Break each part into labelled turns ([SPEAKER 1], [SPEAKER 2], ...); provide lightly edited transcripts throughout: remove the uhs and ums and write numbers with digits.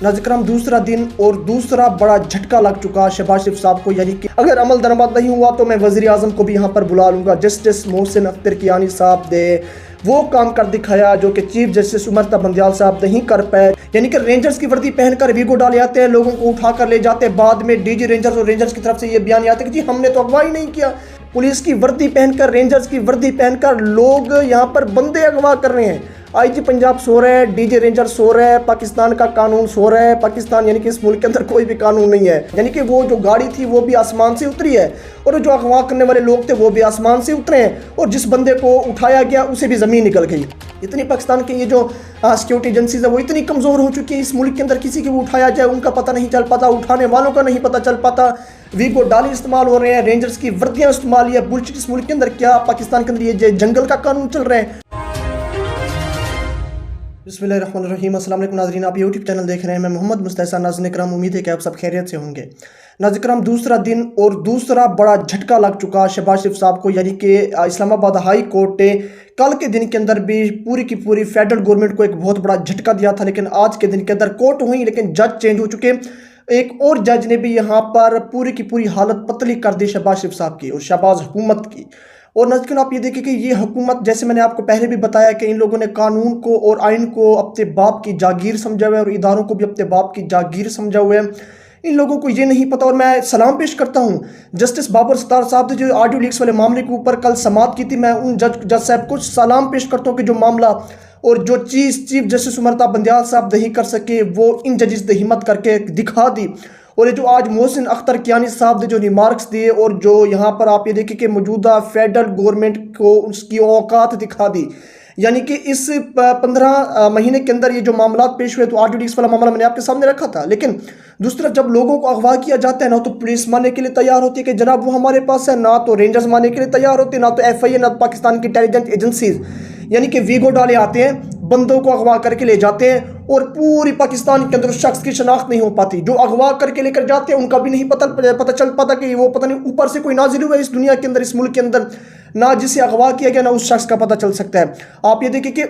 [SPEAKER 1] नाज़िर दूसरा दिन और दूसरा बड़ा झटका लग चुका शहबाज शरीफ साहब को, यानी कि अगर अमल दरामद नहीं हुआ तो मैं वज़ीर आज़म को भी यहाँ पर बुला लूँगा। जस्टिस मोहसिन अख्तर कियानी साहब ने वो काम कर दिखाया जो कि चीफ जस्टिस उमर बंदयाल साहब नहीं कर पाए, यानी कि रेंजर्स की वर्दी पहनकर वीगो डाले आते हैं, लोगों को उठा कर ले जाते हैं। बाद में डीजी रेंजर्स और रेंजर्स की तरफ से ये बयान आते हैं कि जी हमने तो अगवा ही नहीं किया। पुलिस की वर्दी पहनकर, रेंजर्स की वर्दी पहनकर लोग यहाँ पर बंदे अगवा कर रहे हैं। आईजी पंजाब सो रहा है, डीजी रेंजर सो रहा है, पाकिस्तान का कानून सो रहा है। पाकिस्तान यानी कि इस मुल्क के अंदर कोई भी कानून नहीं है, यानी कि वो जो गाड़ी थी वो भी आसमान से उतरी है और जो अगवा करने वाले लोग थे वो भी आसमान से उतरे हैं और जिस बंदे को उठाया गया उसे भी ज़मीन निकल गई। इतनी पाकिस्तान की ये जो सिक्योरिटी एजेंसीज है वो इतनी कमज़ोर हो चुकी है, इस मुल्क के अंदर किसी को उठाया जाए उनका पता नहीं चल पाता, उठाने वालों का नहीं पता चल पाता। वीगो डाले इस्तेमाल हो रहे हैं, रेंजर्स की वर्दियाँ इस्तेमाल है। बुलशिट इस मुल्क के अंदर क्या पाकिस्तान के अंदर ये जंगल का कानून चल रहे हैं। बिस्मिल्लाहिर्रहमानिर्रहीम, अस्सलाम वालेकुम नाज़रीन, आप यूट्यूब चैनल देख रहे हैं। मैं मोहम्मद मुस्तैसा। नाज़रीन करम, उम्मीद है कि आप सब खैरियत से होंगे। नाज़रीन करम, दूसरा दिन और दूसरा बड़ा झटका लग चुका शहबाज शरीफ साहब को, यानी कि इस्लामाबाद हाई कोर्ट ने कल के दिन के अंदर भी पूरी की पूरी फेडरल गवर्नमेंट को एक बहुत बड़ा झटका दिया था। लेकिन आज के दिन के अंदर कोर्ट हुई लेकिन जज चेंज हो चुके। एक और जज ने भी यहाँ पर पूरी की पूरी हालत पतली कर दी शहबाज शरीफ साहब की और शहबाज हुकूमत की। और नाज़रीन आप ये देखिए कि ये हुकूमत, जैसे मैंने आपको पहले भी बताया कि इन लोगों ने कानून को और आइन को अपने बाप की जागीर समझा हुआ है और इदारों को भी अपने बाप की जागीर समझा हुआ है। इन लोगों को ये नहीं पता। और मैं सलाम पेश करता हूँ जस्टिस बाबर सत्तार साहब ने जो ऑडियो लीक्स वाले मामले के ऊपर कल समाअत की थी। मैं उन जज साहब को सलाम पेश करता हूँ कि जो मामला और जो चीज़ चीफ जस्टिस उमर बंदयाल साहब नहीं कर सके वो इन जजेस ने हिम्मत करके दिखा दी। और ये जो आज मोहसिन अख्तर कियानी साहब ने जो रिमार्क्स दिए और जो यहाँ पर आप ये देखिए कि मौजूदा फेडरल गवर्नमेंट को उसकी औकात दिखा दी, यानी कि इस 15 महीने के अंदर ये जो मामला पेश हुए, तो ऑडियो लीक्स वाला मामला मैंने आपके सामने रखा था। लेकिन दूसरी तरफ जब लोगों को अगवा किया जाता है ना तो पुलिस मानने के लिए तैयार होती है कि जनाब वो हमारे पास है, ना तो रेंजर्स मानने के लिए तैयार होते हैं, ना तो FIA, ना तो पाकिस्तान की इंटेलिजेंस एजेंसीज, यानी कि वीगो डाले आते हैं, बंदों को अगवा करके ले जाते हैं और पूरी पाकिस्तान के अंदर उस शख्स की शनाख्त नहीं हो पाती। जो अगवा करके लेकर जाते हैं उनका भी नहीं पता चल पाता कि वो पता नहीं ऊपर से कोई नाजिल हुआ है इस दुनिया के अंदर, इस मुल्क के अंदर, ना जिसे अगवा किया गया ना उस शख्स का पता चल सकता है। आप ये देखिए कि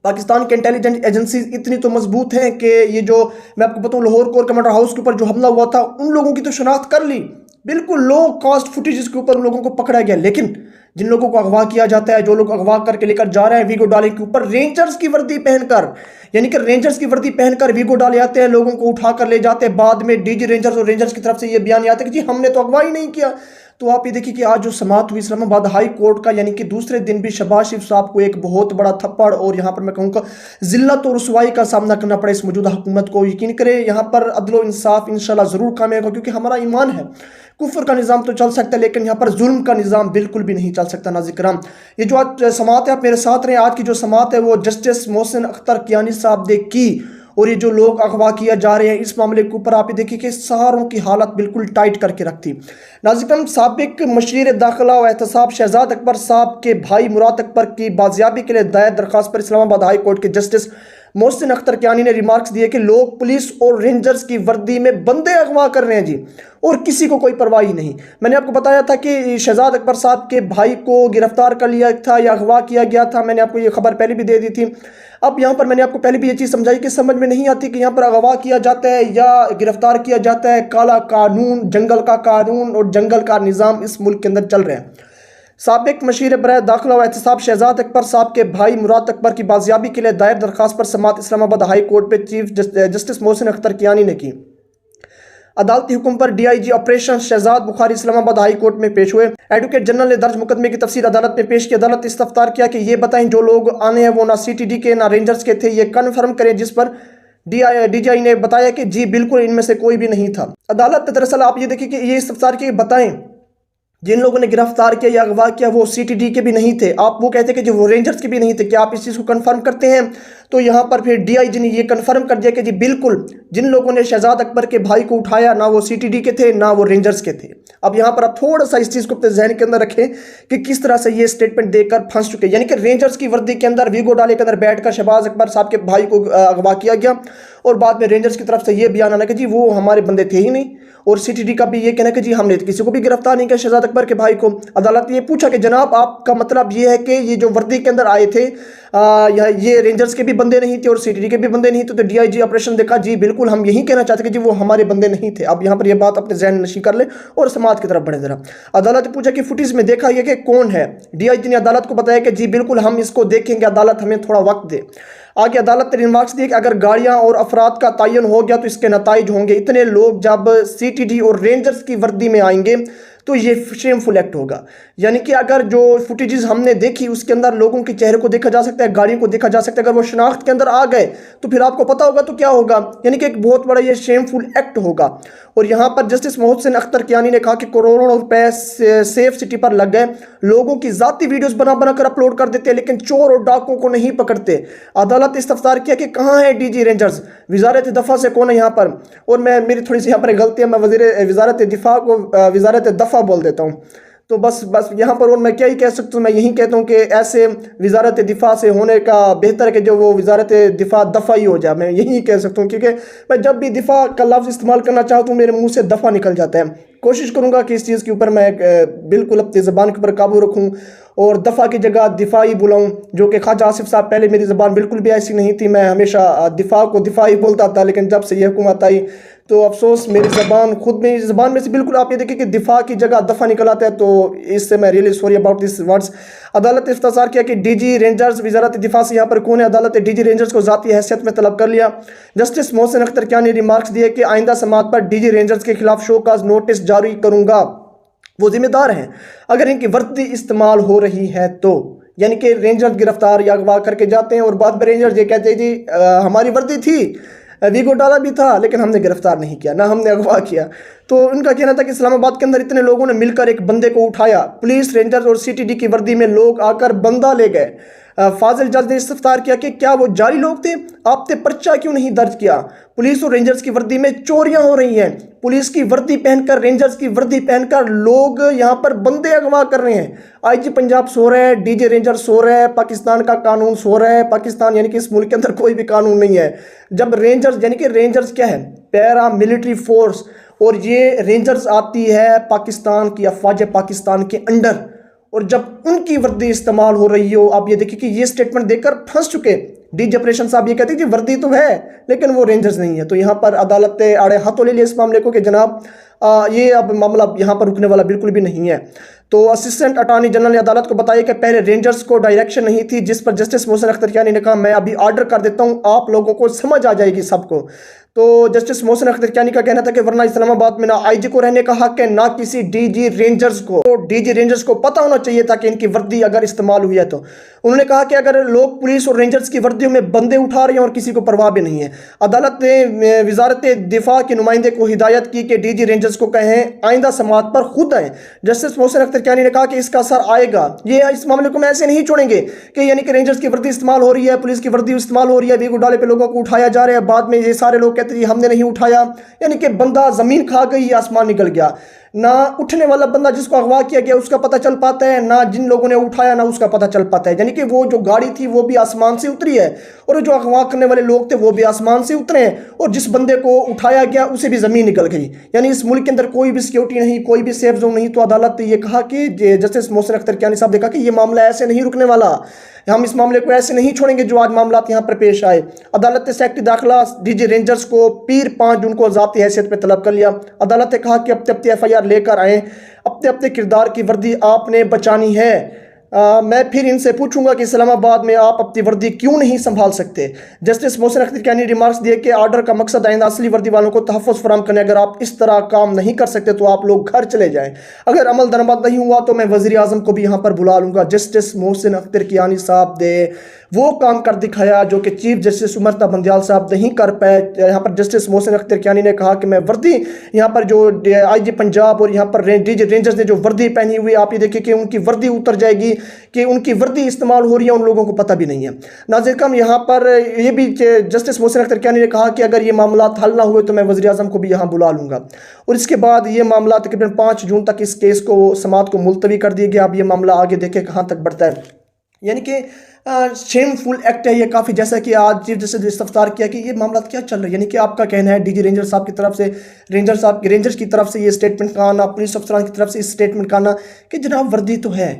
[SPEAKER 1] पाकिस्तान के इंटेलिजेंस एजेंसीज इतनी तो मजबूत हैं कि ये जो मैं आपको बताऊं लाहौर कोर कमांडर हाउस के ऊपर जो हमला हुआ था उन लोगों की तो शनाख्त कर ली, बिल्कुल लो कॉस्ट फुटेज के ऊपर उन लोगों को पकड़ा गया। लेकिन जिन लोगों को अगवा किया जाता है, जो लोग अगवा करके लेकर जा रहे हैं वीगो डाले के ऊपर, रेंजर्स की वर्दी पहनकर, यानी कि रेंजर्स की वर्दी पहनकर वीगो डाले आते हैं, लोगों को उठा कर ले जाते हैं। बाद में डीजी रेंजर्स और रेंजर्स की तरफ से ये बयान आता है कि जी हमने तो अगवा ही नहीं किया। तो आप ये देखिए कि आज जो समाअत हुई इस्लामाबाद हाई कोर्ट का, यानी कि दूसरे दिन भी शहबाज शरीफ साहब को एक बहुत बड़ा थप्पड़ और यहाँ पर मैं कहूँगा जिल्लत और रुसवाई का सामना करना पड़ा इस मौजूदा हुकूमत को। यकीन करें यहाँ पर अदल व इंसाफ इंशाल्लाह ज़रूर कामयाब होगा, क्योंकि हमारा ईमान है कुफर का निज़ाम तो चल सकता है लेकिन यहाँ पर जुल्म का निज़ाम बिल्कुल भी नहीं चल सकता। नाज़रीन करम, ये जो आज समाअत है, आप मेरे साथ रहे। आज की जो समाअत है वो जस्टिस मोहसिन अख्तर कियानी साहब ने की और ये जो लोग अगवा किया जा रहे हैं इस मामले के ऊपर आप ये देखिए कि सारों की हालत बिल्कुल टाइट करके रखती। नाज़रीन, साबिक मशीर दाखिला व एहतसाब शहजाद अकबर साहब के भाई मुराद अकबर की बाजियाबी के लिए दायर दरख्वास्त पर इस्लामाबाद हाई कोर्ट के जस्टिस मोहसिन अख्तर कियानी ने रिमार्क्स दिए कि लोग पुलिस और रेंजर्स की वर्दी में बंदे अगवा कर रहे हैं जी, और किसी को कोई परवाह ही नहीं। मैंने आपको बताया था कि शहजाद अकबर साहब के भाई को गिरफ्तार कर लिया था या अगवा किया गया था, मैंने आपको ये खबर पहले भी दे दी थी। अब यहाँ पर मैंने आपको पहले भी ये चीज़ समझाई कि समझ में नहीं आती कि यहाँ पर अगवा किया जाता है या गिरफ्तार किया जाता है। काला कानून, जंगल का कानून और जंगल का निज़ाम इस मुल्क के अंदर चल रहे हैं। साबिक मशीर बराए दाखिला व एहतसाब शहजाद अकबर साहब के भाई मुराद अकबर की बाजियाबी के लिए दायर दरख्वास्त पर समाअत इस्लामाबाद हाई कोर्ट पे चीफ जस्टिस मोहसिन अख्तर कियानी ने की। अदालती हुक्म पर DIG operation Shahzad Bukhari Islamabad High Court में पेश हुए। एडवोकेट जनरल ने दर्ज मुकदमे की तफसील अदालत में पेश की। अदालत इस्तफ्तार किया कि ये बताएं जो लोग आने हैं वो ना CTD के ना रेंजर्स के थे, ये कन्फर्म करें, जिस पर DGI ने बताया कि जी बिल्कुल इनमें से कोई भी नहीं था। अदालत ने दरअसल आप ये देखिए कि ये इस्तफ्तार किया, बताएं जिन लोगों ने गिरफ्तार किया या अगवा किया वो CTD के भी नहीं थे। आप वो कहते कि जो वो रेंजर्स के भी नहीं थे, क्या आप इस चीज़ को कंफर्म करते हैं? तो यहाँ पर फिर DIG ने ये कंफर्म कर दिया कि जी बिल्कुल जिन लोगों ने शहजाद अकबर के भाई को उठाया ना वो CTD के थे ना वो रेंजर्स के थे। अब यहाँ पर आप थोड़ा सा इस चीज़ को अपने जहन के अंदर रखें कि किस तरह से ये स्टेटमेंट देकर फंस चुके, यानी कि रेंजर्स की वर्दी के अंदर वीगो डाले के अंदर बैठकर शहबाज अकबर साहब के भाई को अगवा किया गया और बाद में रेंजर्स की तरफ से ये बयान आना कि जी वो हमारे बंदे थे ही नहीं, और CTD का भी ये कहना कि जी हमने किसी को भी गिरफ्तार नहीं किया शहजाद अकबर के भाई को। अदालत ने ये पूछा कि जनाब आपका मतलब ये है कि ये जो वर्दी के अंदर आए थे یہ رینجرز کے بھی بندے نہیں تھے اور CTD کے بھی بندے نہیں تھے، تو DIG آپریشن دیکھا جی بالکل ہم یہی کہنا چاہتے کہ جی وہ ہمارے بندے نہیں تھے. اب یہاں پر یہ بات اپنے ذہن نشی کر لیں اور سماعت کی طرف بڑھیں ذرا. عدالت نے پوچھا کہ فوٹیج میں دیکھا یہ کہ کون ہے. DIG نے عدالت کو بتایا کہ جی بالکل ہم اس کو دیکھیں گے، عدالت ہمیں تھوڑا وقت دے. آگے عدالت نے ریمارکس دیے کہ اگر گاڑیاں اور افراد کا تعین ہو گیا تو اس کے نتائج ہوں گے. اتنے لوگ جب CTD اور رینجرز کی وردی میں آئیں گے تو یہ شیم فل ایکٹ ہوگا. یعنی کہ اگر جو فوٹیجز ہم نے دیکھی اس کے اندر لوگوں کے چہرے کو دیکھا جا سکتا ہے، گاڑیوں کو دیکھا جا سکتا ہے، اگر وہ شناخت کے اندر آ گئے تو پھر آپ کو پتا ہوگا تو کیا ہوگا. یعنی کہ ایک بہت بڑا یہ شیم فل ایکٹ ہوگا. اور یہاں پر جسٹس محسن اختر کیانی نے کہا کہ کروڑوں روپے سیف سٹی پر لگ گئے، لوگوں کی ذاتی ویڈیوز بنا بنا کر اپلوڈ کر دیتے لیکن چور اور ڈاکوں کو نہیں پکڑتے. عدالت استفسار کیا کہ کہاں ہے DG رینجرز، وزارت دفاع سے کون ہے یہاں پر. اور میری تھوڑی سی یہاں پر غلطی ہے، میں وزارت دفاع کو وزارت دفاع بول دیتا ہوں. تو بس یہاں پر اور میں کیا ہی کہہ سکتا ہوں، میں یہی کہتا ہوں کہ ایسے وزارت دفاع سے ہونے کا بہتر ہے کہ جو وہ وزارت دفاع دفاع ہی ہو جائے. میں یہی کہہ سکتا ہوں کیونکہ میں جب بھی دفاع کا لفظ استعمال کرنا چاہتا ہوں میرے منہ سے دفاع نکل جاتا ہے. کوشش کروں گا کہ اس چیز کے اوپر میں بالکل اپنی زبان کے اوپر قابو رکھوں اور دفاع کی جگہ دفاعی بلاؤں، جو کہ خواجہ آصف صاحب پہلے میری زبان بالکل بھی ایسی نہیں تھی، میں ہمیشہ دفاع کو دفاعی بولتا تھا. لیکن جب سے یہ حکومت آئی تو افسوس میری زبان میں سے بالکل آپ یہ دیکھیں کہ دفاع کی جگہ دفاع نکل آتا ہے. تو اس سے میں really sorry about this words. عدالت نے اختصار کیا کہ DG رینجرز وزارت دفاع سے یہاں پر کون ہے. عدالت نے DG رینجرز کو ذاتی حیثیت میں طلب کر لیا. جسٹس محسن اختر کیانی نے ریمارکس دیے کہ آئندہ سماعت پر DG رینجرز کے خلاف شو کاز نوٹس جاری کروں گا. وہ ذمہ دار ہیں اگر ان کی وردی استعمال ہو رہی ہے تو. یعنی کہ رینجر گرفتار یا اغوا کر کے جاتے ہیں اور بعد میں رینجر یہ کہتے ہیں جی ہماری وردی تھی، ویگو ڈالا بھی تھا لیکن ہم نے گرفتار نہیں کیا، نہ ہم نے اغوا کیا. تو ان کا کہنا تھا کہ اسلام آباد کے اندر اتنے لوگوں نے مل کر ایک بندے کو اٹھایا، پولیس، رینجرز اور CTD کی وردی میں لوگ آ کر بندہ لے گئے. فاضل جج نے استفسار کیا کہ کیا وہ جعلی لوگ تھے، آپ نے پرچہ کیوں نہیں درج کیا. پولیس اور رینجرز کی وردی میں چوریاں ہو رہی ہیں، پولیس کی وردی پہن کر، رینجرز کی وردی پہن کر لوگ یہاں پر بندے اغوا کر رہے ہیں. IG پنجاب سو رہا ہے، DG رینجر سو رہا ہے، پاکستان کا قانون سو رہا ہے. پاکستان یعنی کہ اس ملک کے اندر کوئی بھی قانون نہیں ہے. جب رینجرز یعنی کہ رینجرز کیا ہے، پیرا ملٹری فورس، اور یہ رینجرز آتی ہے پاکستان کی افواج پاکستان کے انڈر، اور جب ان کی وردی استعمال ہو رہی ہو، آپ یہ دیکھیں کہ یہ سٹیٹمنٹ دے کر پھنس چکے. DG آپریشن صاحب یہ کہتے ہیں کہ وردی تو ہے لیکن وہ رینجرز نہیں ہے. تو یہاں پر عدالت نے آڑے ہاتھوں لے لیا اس معاملے کو کہ جناب یہ اب معاملہ یہاں پر رکنے والا بالکل بھی نہیں ہے. تو اسسٹنٹ اٹارنی جنرل نے عدالت کو بتایا کہ پہلے رینجرز کو ڈائریکشن نہیں تھی، جس پر جسٹس محسن اختر کیانی نے کہا میں ابھی آرڈر کر دیتا ہوں، آپ لوگوں کو سمجھ آ جائے گی سب کو. تو جسٹس محسن اختر کیانی کا کہنا تھا کہ ورنہ اسلام آباد میں نہ IG کو رہنے کا حق ہے نہ کسی DG رینجرز کو. تو DG رینجرز کو پتہ ہونا چاہیے تھا کہ ان کی وردی اگر استعمال ہوئی ہے تو. انہوں نے کہا کہ اگر لوگ پولیس اور رینجرز کی وردیوں میں بندے اٹھا رہے ہیں اور کسی کو پرواہ بھی نہیں ہے. عدالت نے وزارت دفاع کے نمائندے کو ہدایت کی کہ DG رینجرز کو کہیں آئندہ سماعت پر خود آئیں. جسٹس محسن اختر کیانی نے کہا کہ اس کا اثر آئے گا، یہ اس معاملے کو میں ایسے نہیں چھوڑیں گے کہ یعنی کہ رینجرز کی وردی استعمال ہو رہی ہے، پولیس کی وردی استعمال ہو رہی ہے، ویگو ڈالے پہ لوگوں کو اٹھایا جا رہا ہے، بعد میں یہ سارے لوگ کہتے ہیں ہم نے نہیں اٹھایا. یعنی کہ بندہ زمین کھا گئی، آسمان نکل گیا. نہ اٹھنے والا بندہ جس کو اغوا کیا گیا اس کا پتہ چل پاتا ہے، نہ جن لوگوں نے اٹھایا نہ اس کا پتہ چل پاتا ہے. یعنی کہ وہ جو گاڑی تھی وہ بھی آسمان سے اتری ہے اور جو اغوا کرنے والے لوگ تھے وہ بھی آسمان سے اترے ہیں، اور جس بندے کو اٹھایا گیا اسے بھی زمین نکل گئی. یعنی اس ملک کے اندر کوئی بھی سیکیورٹی نہیں، کوئی بھی سیف زون نہیں. تو عدالت نے یہ کہا کہ جسٹس محسن اختر کیانی صاحب نے کہا کہ یہ معاملہ ایسے نہیں رکنے والا، ہم اس معاملے کو ایسے نہیں چھوڑیں گے جو آج معاملات یہاں پر پیش آئے. عدالت نے سیکرٹری داخلہ DG رینجرز کو پیر 5 جون کو ذاتی حیثیت میں طلب کر لیا. عدالت نے کہا کہ اپنے FIR لے کر آئیں، اپنے کردار کی وردی آپ نے بچانی ہے. میں پھر ان سے پوچھوں گا کہ اسلام آباد میں آپ اپنی وردی کیوں نہیں سنبھال سکتے. جسٹس محسن اختر کیانی نے ریمارکس دیے کہ آرڈر کا مقصد آئندہ اصلی وردی والوں کو تحفظ فراہم کرنے، اگر آپ اس طرح کام نہیں کر سکتے تو آپ لوگ گھر چلے جائیں. اگر عمل درآمد نہیں ہوا تو میں وزیر اعظم کو بھی یہاں پر بلا لوں گا. جسٹس محسن اختر کیانی صاحب نے وہ کام کر دکھایا جو کہ چیف جسٹس عمر بندیال صاحب نہیں کر پائے. یہاں پر جسٹس محسن اختر کیانی نے کہا کہ میں وردی یہاں پر جو IG پنجاب اور یہاں پر DG رینجرز نے جو وردی پہنی ہوئی، آپ یہ دیکھیں کہ ان کی وردی اتر جائے گی کہ ان کی وردی استعمال ہو رہی ہے، ان لوگوں کو پتہ بھی نہیں ہے. ناظرین کرام، یہاں پر یہ بھی جسٹس محسن اختر کیانی نے کہا کہ اگر یہ معاملات حل نہ ہوئے تو میں وزیر اعظم کو بھی یہاں بلا لوں گا. اور اس کے بعد یہ معاملہ تقریباً 5 جون تک اس کیس کو سماعت کو ملتوی کر دیا گیا. اب یہ معاملہ آگے دیکھیں کہاں تک بڑھتا ہے. یعنی کہ شیم فل ایکٹ ہے یہ کافی، جیسا کہ آج چیف جسٹس نے استفسار کیا کہ یہ معاملات کیا چل رہا ہے. یعنی کہ آپ کا کہنا ہے DG رینجر صاحب کی طرف سے، رینجرز کی طرف سے یہ سٹیٹمنٹ کا آنا، پولیس افسران کی طرف سے اس سٹیٹمنٹ کا آنا کہ جناب وردی تو ہے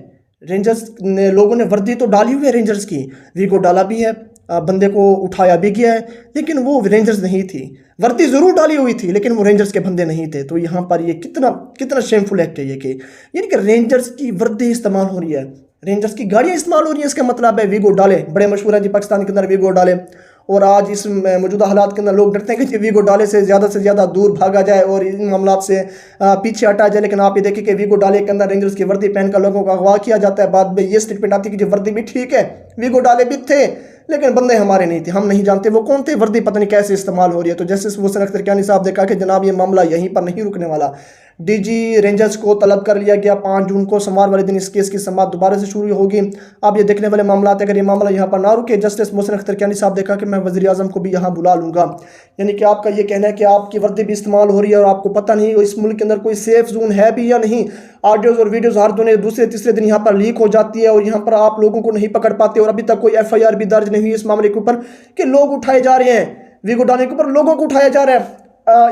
[SPEAKER 1] रेंजर्स ने लोगों ने वर्दी तो डाली हुई है रेंजर्स की, वीगो डाला भी है, बंदे को उठाया भी गया है, लेकिन वो रेंजर्स नहीं थी। वर्दी ज़रूर डाली हुई थी लेकिन वो रेंजर्स के बंदे नहीं थे। तो यहाँ पर ये कितना कितना शेमफुल एक्ट है ये कि यानी कि रेंजर्स की वर्दी इस्तेमाल हो रही है, रेंजर्स की गाड़ियाँ इस्तेमाल हो रही है। इसका मतलब है वीगो डाले बड़े मशहूर हैं जी पाकिस्तान के अंदर, वीगो डाले। और आज इस मौजूदा हालात के अंदर लोग डरते हैं कि वीगो डाले से ज़्यादा दूर भागा जाए और इन मामलों से पीछे हटा जाए। लेकिन आप ये देखिए कि वीगो डाले के अंदर रेंजर्स की वर्दी पहनकर लोगों का अगवा किया जाता है। बाद में ये स्टेटमेंट आती है कि जो वर्दी भी ठीक है, वीगो डाले भी थे लेकिन बंदे हमारे नहीं थे, हम नहीं जानते वो कौन थे, वर्दी पता नहीं कैसे इस्तेमाल हो रही है। तो जस्टिस मोहसिन अख्तर कियानी साहब ने कहा कि जनाब ये मामला यहीं पर नहीं रुकने वाला। डीजी रेंजर्स को तलब कर लिया गया। 5 जून को सोमवार वाले दिन इस केस की समाअत दोबारा से शुरू होगी। अब ये देखने वाले मामला अगर ये मामला यहाँ पर ना रुके, जस्टिस मोहसिन अख्तर कियानी साहब ने कहा कि मैं वज़ीर आज़म को भी यहाँ बुला लूँगा। यानी कि आपका ये कहना है कि आपकी वर्दी भी इस्तेमाल हो रही है और आपको पता नहीं इस मुल्क के अंदर कोई सेफ जोन है भी या नहीं। ऑडियोज़ और वीडियोज़ हर दूसरे तीसरे दिन यहाँ पर लीक हो जाती है और यहाँ पर आप लोगों को नहीं पकड़ पाते। और अभी तक कोई FIR भी दर्ज नहीं हुई इस मामले के ऊपर कि लोग उठाए जा रहे हैं, वीगो डालने के ऊपर लोगों को उठाया जा रहा है।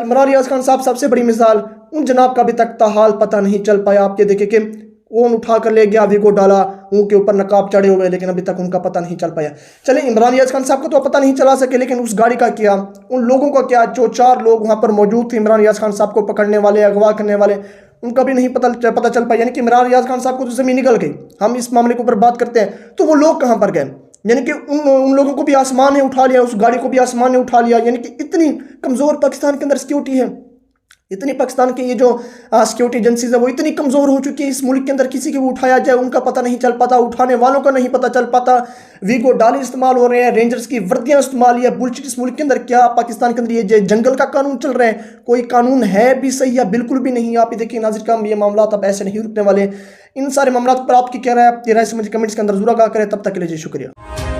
[SPEAKER 1] इमरान रियाज खान साहब सबसे बड़ी मिसाल, उन जनाब का अभी तक ताहाल पता नहीं चल पाया। आप ये देखें कि कौन उठा कर ले गया, वीगो डाला, उनके ऊपर नकाब चढ़े हुए, लेकिन अभी तक उनका पता नहीं चल पाया। चले इमरान रियाज खान साहब को तो पता नहीं चला सके, लेकिन उस गाड़ी का क्या, उन लोगों का क्या जो 4 लोग वहाँ पर मौजूद थे इमरान रियाज खान साहब को पकड़ने वाले, अगवा करने वाले, उनका भी नहीं पता चल पाया। यानी कि इमरान रियाज खान साहब को तो ज़मीन निकल गई। हम इस मामले के ऊपर बात करते हैं तो वो लोग कहाँ पर गए, यानी कि उन लोगों को भी आसमान ने उठा लिया, उस गाड़ी को भी आसमान ने उठा लिया। यानी कि इतनी कमज़ोर पाकिस्तान के अंदर सिक्योरिटी है, इतनी पाकिस्तान की ये जो सिक्योरिटी एजेंसीज है वो इतनी कमज़ोर हो चुकी है। इस मुल्क के अंदर किसी को उठाया जाए उनका पता नहीं चल पाता, उठाने वालों का नहीं पता चल पाता। वीगो डाले इस्तेमाल हो रहे हैं, रेंजर्स की वर्दियाँ इस्तेमाल, या बुलशिट इस मुल्क के अंदर क्या पाकिस्तान के अंदर ये जंगल का कानून चल रहे हैं, कोई कानून है भी सही या बिल्कुल भी नहीं। आप ये देखिए नाज़रीन का ये मामला अब ऐसे नहीं रुकने वाले। इन सारे मामलों पर आपकी क्या राय है, आपकी राय समझ कमेंट्स के अंदर जरूर आगाह करें। तब तक के लिए जी शुक्रिया।